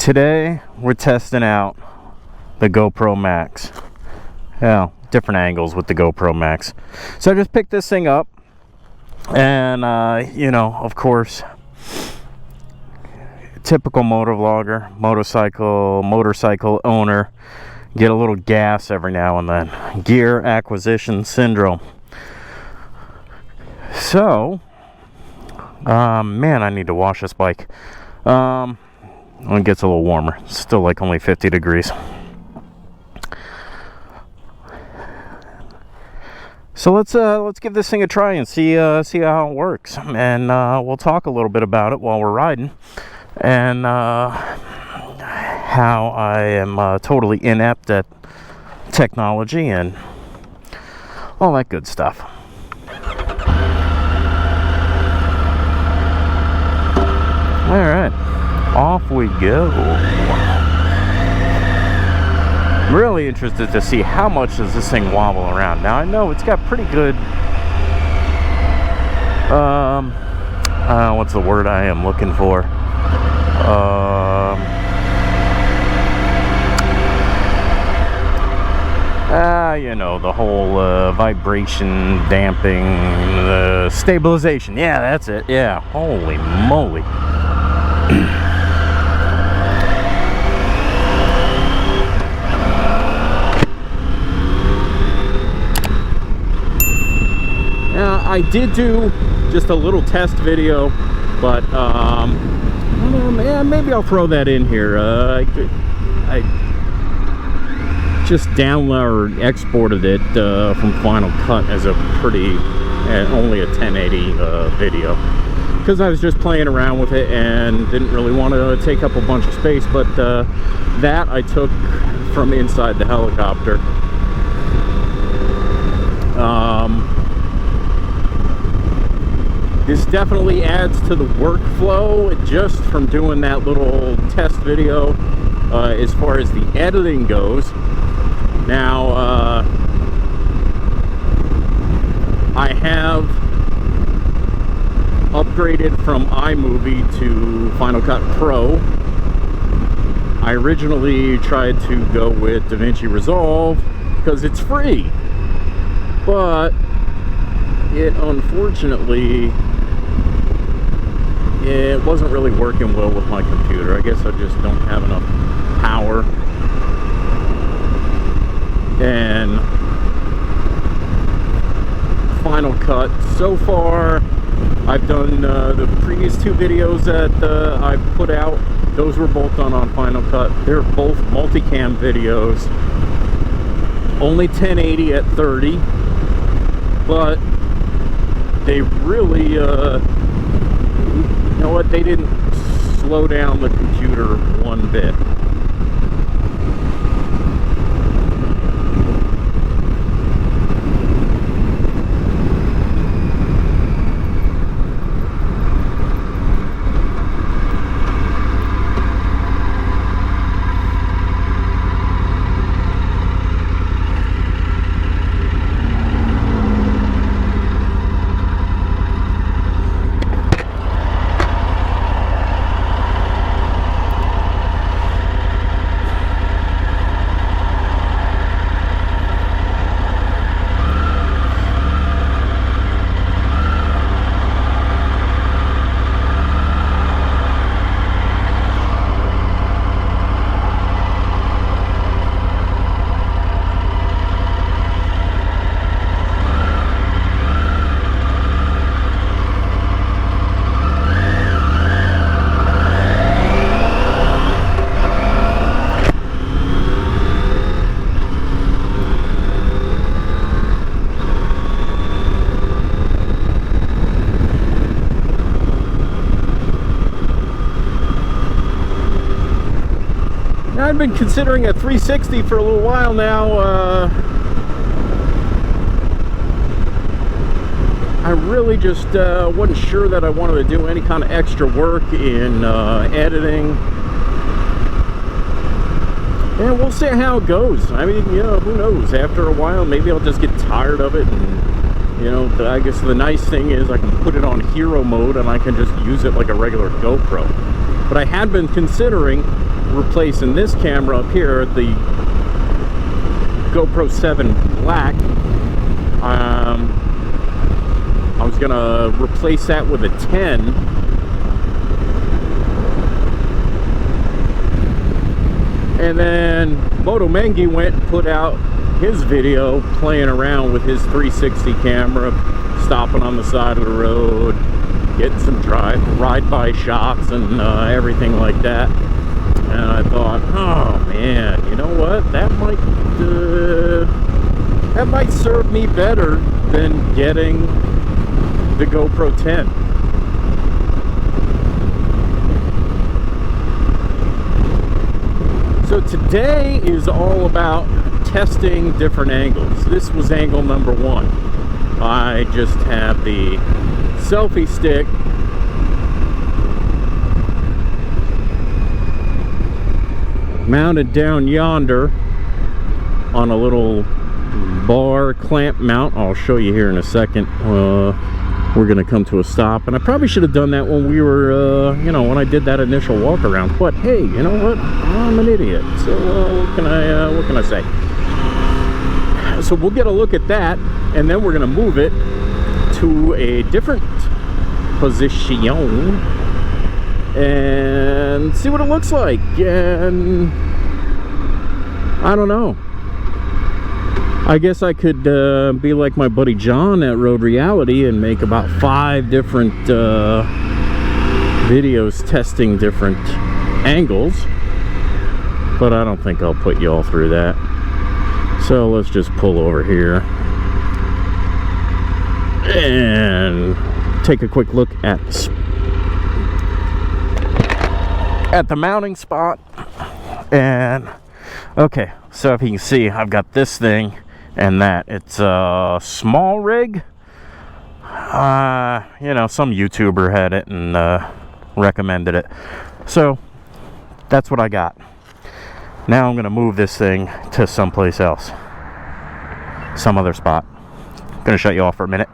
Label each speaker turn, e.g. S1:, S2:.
S1: Today we're testing out the GoPro Max. Yeah, different angles with the GoPro Max. So I just picked this thing up, and you know, of course, typical motovlogger, motorcycle owner, get a little gas every now and then. Gear acquisition syndrome. So, man, I need to wash this bike. When it gets a little warmer. It's still like only 50 degrees. So let's give this thing a try and see how it works, and we'll talk a little bit about it while we're riding, and how I am totally inept at technology and all that good stuff. All right. Off we go. I'm really interested to see how much does this thing wobble around. Now I know it's got pretty good what's the word I am looking for? You know, the whole vibration damping, stabilization. Yeah, that's it. Yeah, holy moly. I did do just a little test video, but yeah, maybe I'll throw that in here. I just downloaded or exported it from Final Cut as a only a 1080 video, because I was just playing around with it and didn't really want to take up a bunch of space. But that I took from inside the helicopter. This definitely adds to the workflow just from doing that little test video as far as the editing goes. Now, I have upgraded from iMovie to Final Cut Pro. I originally tried to go with DaVinci Resolve because it's free, but it unfortunately, it wasn't really working well with my computer. I guess I just don't have enough power. And Final Cut, so far, I've done the previous two videos that I put out. Those were both done on Final Cut. They're both multicam videos. Only 1080 at 30. But they really, you know what, they didn't slow down the computer one bit. I've been considering a 360 for a little while now. I really just wasn't sure that I wanted to do any kind of extra work in editing. And we'll see how it goes. I mean, you know, who knows? After a while, maybe I'll just get tired of it. And, you know, I guess the nice thing is I can put it on hero mode and I can just use it like a regular GoPro. But I had been considering replacing this camera up here, the GoPro 7 Black. I was gonna replace that with a 10. And then Moto Mengi went and put out his video playing around with his 360 camera, stopping on the side of the road, getting some ride-by shots and everything like that. And I thought, oh man, you know what? That might serve me better than getting the GoPro 10. So today is all about testing different angles. This was angle number 1. I just have the selfie stick mounted down yonder on a little bar clamp mount. I'll show you here in a second. We're gonna come to a stop, and I probably should have done that when we were you know, when I did that initial walk around, but hey, you know what, I'm an idiot, so what can I say? So we'll get a look at that, and then we're gonna move it to a different position and see what it looks like. And I don't know, I guess I could be like my buddy John at Road Reality and make about 5 different videos testing different angles, but I don't think I'll put you all through that. So let's just pull over here and take a quick look at the mounting spot. And okay, so if you can see, I've got this thing and that. It's a small rig. You know, some YouTuber had it and recommended it, so that's what I got. Now I'm gonna move this thing to someplace else, some other spot. I'm gonna shut you off for a minute.